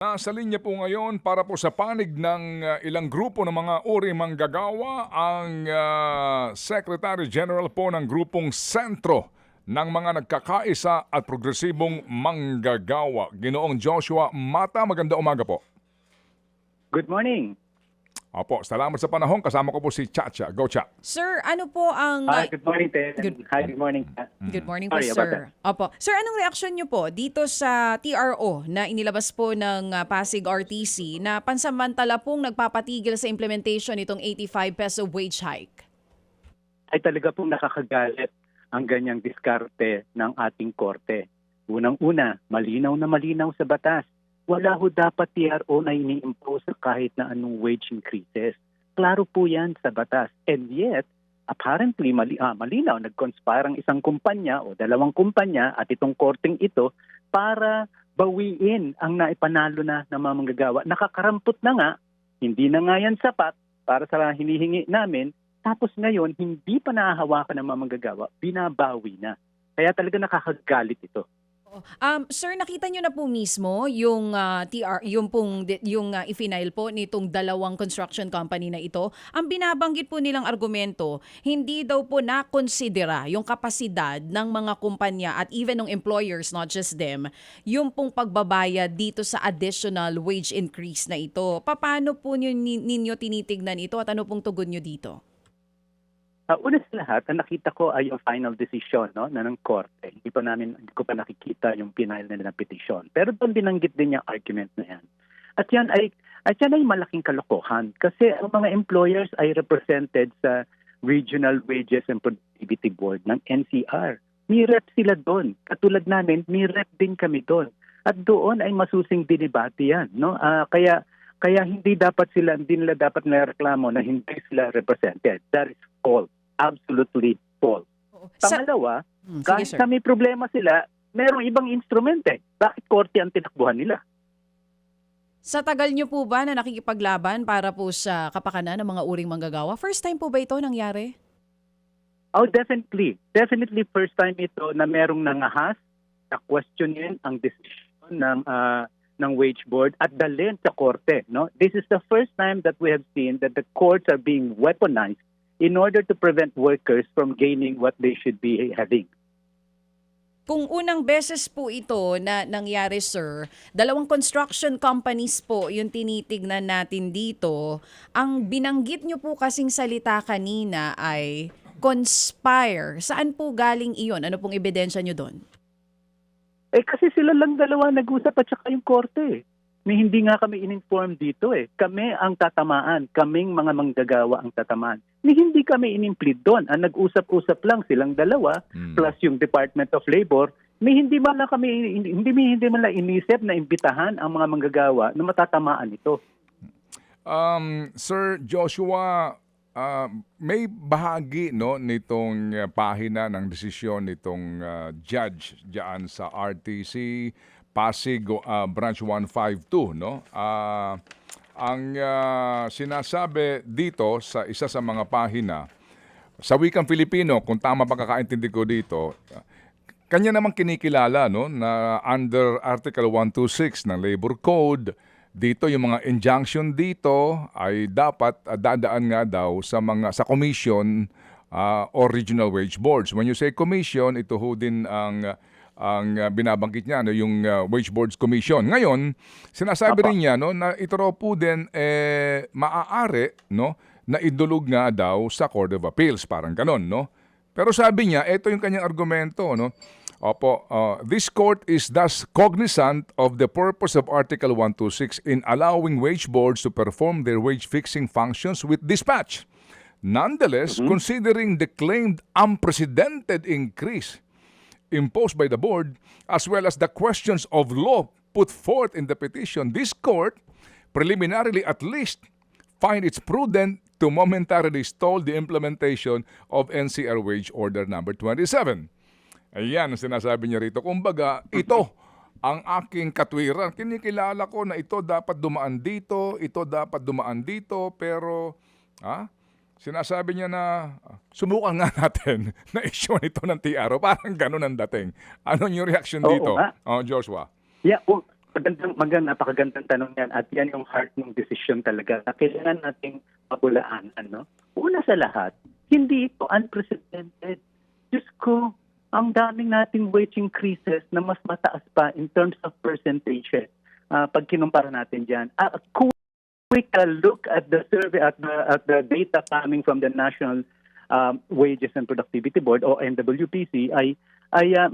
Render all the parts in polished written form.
Nasa linya po ngayon para po sa panig ng ilang grupo ng mga uri manggagawa ang Secretary General po ng grupong Sentro ng mga nagkakaisa at progresibong manggagawa. Ginoong Joshua Mata, maganda umaga po. Good morning. Opo, salamat sa panahon. Kasama ko po si Chacha. Go, Cha. Sir, ano po ang... Hi, good morning, Ted. Hi, good morning. Good morning po, Sorry about sir. Opo. Sir, anong reaksyon niyo po dito sa TRO na inilabas po ng Pasig RTC na pansamantala pong nagpapatigil sa implementation nitong 85 peso wage hike? Ay talaga pong nakakagalit ang ganyang diskarte ng ating korte. Unang-una, malinaw na malinaw sa batas. Wala ho dapat TRO na ini-impose kahit na anong wage increases. Klaro po yan sa batas. And yet, apparently malinaw, nag-conspire ang isang kumpanya o dalawang kumpanya at itong korteng ito para bawiin ang naipanalo na ng mga manggagawa. Nakakarampot na nga, hindi na nga yan sapat para sa hinihingi namin. Tapos ngayon, hindi pa nahahawakan ng mga manggagawa, binabawi na. Kaya talaga nakakagalit ito. Sir, nakita niyo na po mismo yung i-final po nitong dalawang construction company na ito. Ang binabanggit po nilang argumento, hindi daw po nakonsidera yung kapasidad ng mga kumpanya at even ng employers, not just them, yung pong pagbabayad dito sa additional wage increase na ito. Paano po ninyo tinitignan ito at ano pong tugon niyo dito? Una sa lahat, ang nakita ko ay yung final decision na ng korte. Hindi ko pa nakikita yung final na petition. Pero doon binanggit din yung argument na yan. At yan ay malaking kalokohan kasi ang mga employers ay represented sa Regional Wages and Productivity Board ng NCR. May rep sila doon. Katulad namin, may rep din kami doon. At doon ay masusing dinibati yan. Kaya hindi nila dapat nareklamo na hindi sila represented. That is false. Absolutely false. Pangalawa, kahit na may problema sila, merong ibang instrumente. Bakit korte ang tinakbuhan nila? Sa tagal niyo po ba na nakikipaglaban para po sa kapakanan ng mga uring manggagawa? First time po ba ito nangyari? Oh, definitely. Definitely first time ito na merong nangahas na questionin ang decision ng wage board at dalhin sa korte. This is the first time that we have seen that the courts are being weaponized in order to prevent workers from gaining what they should be having. Kung unang beses po ito na nangyari, sir, dalawang construction companies po yung tinitignan natin dito. Ang binanggit nyo po kasing salita kanina ay conspire. Saan po galing iyon? Ano pong ebidensya nyo doon? Kasi sila lang dalawa nag-usap at saka yung korte. May hindi nga kami in-inform dito. Kami ang tatamaan. Kaming mga manggagawa ang tatamaan. Hindi kami in-implead doon. Ang nag-usap-usap lang silang dalawa plus yung Department of Labor. Hindi man lang inisip na imbitahan ang mga manggagawa na matatamaan ito. Sir Joshua, may bahagi nitong pahina ng desisyon nitong judge diyan sa RTC Pasig Branch 152 ang sinasabi dito sa isa sa mga pahina sa wikang Filipino, kung tama pagkakaintindi ko dito, kanya namang kinikilala na under Article 126 ng Labor Code, dito yung mga injunction dito ay dapat dadaan nga daw sa commission or regional wage boards. When you say commission, ito ho din ang binabanggit niya, yung Wage Boards Commission. Ngayon, sinasabi rin niya na ito raw po din maaari na idulog nga daw sa Court of Appeals, parang ganon. Pero sabi niya, ito yung kanyang argumento. This court is thus cognizant of the purpose of Article 126 in allowing wage boards to perform their wage-fixing functions with dispatch. Nonetheless, considering the claimed unprecedented increase imposed by the board, as well as the questions of law put forth in the petition, this court, preliminarily at least, find it's prudent to momentarily stall the implementation of NCR Wage Order number 27. Ayan ang sinasabi niya rito. Kumbaga, ito ang aking katwiran. Kinikilala ko na ito dapat dumaan dito, pero sinasabi niya na subukan nga natin na issue nito ng TRO. Parang ganun ang dating. Ano yung reaction dito, Joshua? Yeah, Napakagandang tanong yan at yan yung heart ng decision talaga na kailangan nating mabulaanan. No? Una sa lahat, hindi ito unprecedented. Diyos ko, ang daming nating wage increases na mas mataas pa in terms of percentages pag kinumpara natin dyan. Quick look at the survey, at the data coming from the National Wages and Productivity Board o NWPC ay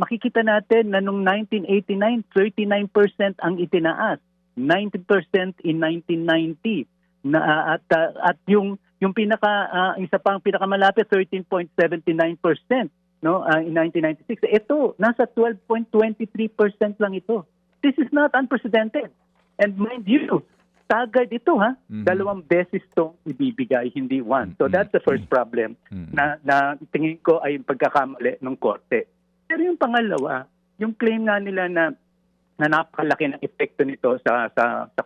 makikita natin na noong 1989, 39% ang itinaas, 90% in 1990 at yung isa pang pinakamalapit 13.79% no in 1996. Ito nasa 12.23% lang ito. This is not unprecedented. And mind you, staggered ito ha. Dalawang beses itong ibibigay, hindi one. So that's the first problem na tingin ko ay pagkakamali ng korte. Pero yung pangalawa, yung claim nga nila na napakalaki ng epekto nito sa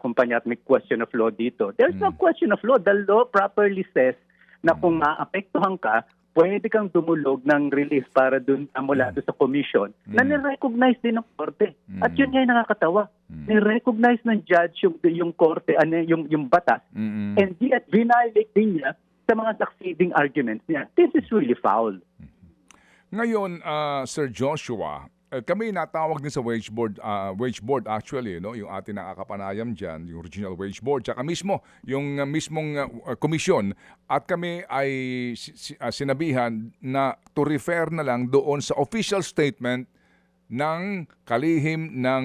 kumpanya at may question of law dito. There's no question of law. The law properly says na kung maapektuhan ka, pwede kang dumulog ng relief para dun mula doon sa commission na nirecognize din ng korte. At yun nga yung nakakatawa. Nirecognize ng judge yung korte, yung batas. And yet, violate din niya sa mga succeeding arguments niya. This is really foul. Ngayon, Sir Joshua, kami natawag din sa wage board actually, no, yung ating nakakapanayam diyan, yung regional wage board, tsaka mismo yung mismong komisyon, at kami ay sinabihan na to refer na lang doon sa official statement ng kalihim ng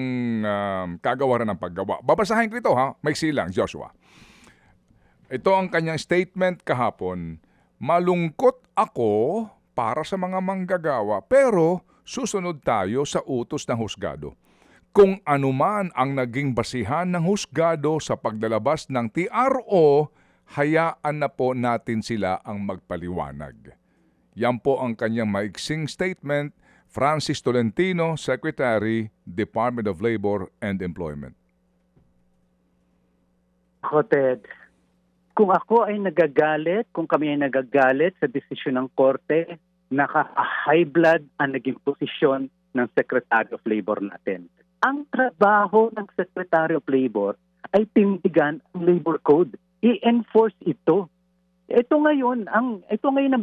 kagawaran ng paggawa. Babasahin ko ito ha, maiksi lang, Joshua. Ito ang kanyang statement kahapon. Malungkot ako para sa mga manggagawa, pero susunod tayo sa utos ng husgado. Kung anuman ang naging basihan ng husgado sa paglalabas ng TRO, hayaan na po natin sila ang magpaliwanag. Yan po ang kanyang maiksing statement, Francis Tolentino, Secretary, Department of Labor and Employment. Ted, kung ako ay nagagalit, kung kami ay nagagalit sa desisyon ng korte, naka-high blood ang naging posisyon ng Secretary of Labor natin. Ang trabaho ng Secretary of Labor ay tindigan ang labor code. I-enforce ito. Ito ngayon ang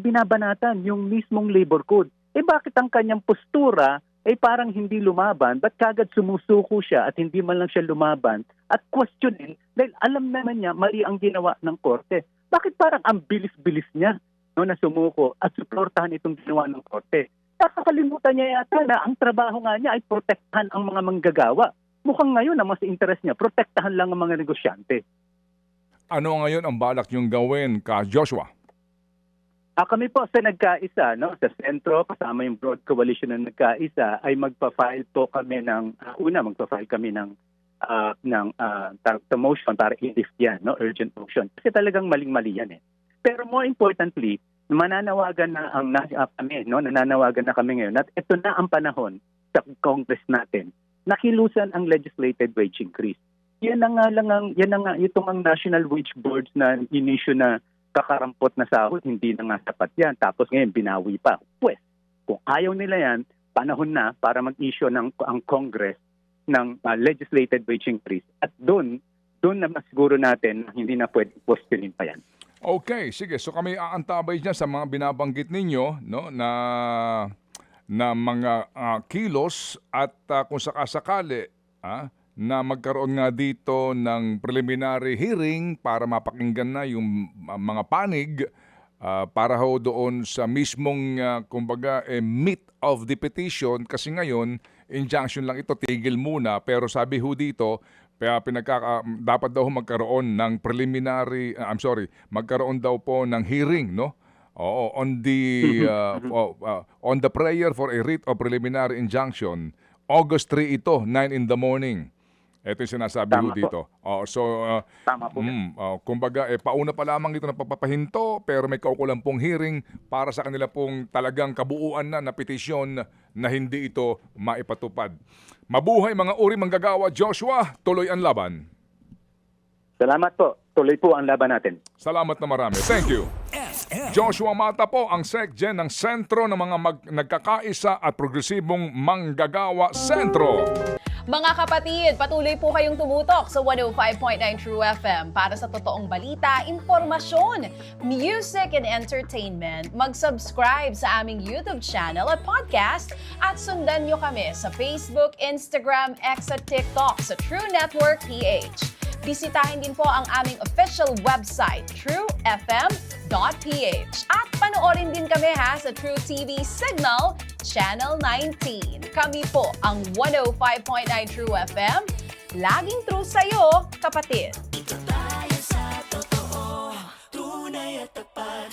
binabanatan, yung mismong labor code. Bakit ang kanyang postura ay parang hindi lumaban? Ba't kagad sumusuko siya at hindi man lang siya lumaban at questionin dahil alam naman niya mali ang ginawa ng korte? Bakit parang ang bilis-bilis niya na sumuko at suportahan itong ginawa ng korte? Nakakalimutan niya yata na ang trabaho nga niya ay protektahan ang mga manggagawa. Mukhang ngayon ang mas interest niya, protektahan lang ang mga negosyante. Ano ngayon ang balak niyong gawin, Ka Joshua? Kami po sa nagkaisa, no, sa sentro, kasama yung Broad Coalition na nagkaisa, ay magpa-file po kami ng motion para i-lift yan, no, urgent motion. Kasi talagang maling-mali yan eh. Pero more importantly, nananawagan na kami ngayon at ito na ang panahon sa Congress natin na kilusan ang legislated wage increase. Yan na nga itong ang National Wage Boards na inisyu na kakarampot na sahod, hindi na nga sapat yan. Tapos ngayon binawi pa. Pues, kung ayaw nila yan, panahon na para mag-issue ang Congress ng legislated wage increase. At doon na masiguro natin na hindi na pwede questionin pa yan. Okay, sige. So kami aantabay dyan sa mga binabanggit ninyo, no, na mga kilos at kung sakasakali na magkaroon nga dito ng preliminary hearing para mapakinggan na yung mga panig para ho doon sa mismong kumbaga meat of the petition, kasi ngayon injunction lang ito, tigil muna, pero sabi ho dito kaya dapat daw magkaroon ng magkaroon daw po ng hearing, no? Oo, on the prayer for a writ of preliminary injunction, August 3 ito, 9 in the morning. Ito yung sinasabi ko dito. Tama po. Kumbaga, pauna pa lamang dito na papapahinto, pero may kaukulang pong hearing para sa kanila pong talagang kabuuan na petisyon na hindi ito maipatupad. Mabuhay mga uri manggagawa, Joshua, tuloy ang laban. Salamat po. Tuloy po ang laban natin. Salamat na marami. Thank you. Joshua Mata po ang SecGen ng Sentro ng mga nagkakaisa at Progresibong Manggagawa Sentro. Mga kapatid, patuloy po kayong tumutok sa 105.9 True FM para sa totoong balita, impormasyon, music and entertainment. Mag-subscribe sa aming YouTube channel at podcast at sundan nyo kami sa Facebook, Instagram, X at TikTok sa True Network PH. Bisitahin din po ang aming official website, truefm.ph. At panoorin din kami sa True TV Signal, Channel 19. Kami po ang 105.9 True FM. Laging true sa'yo, kapatid.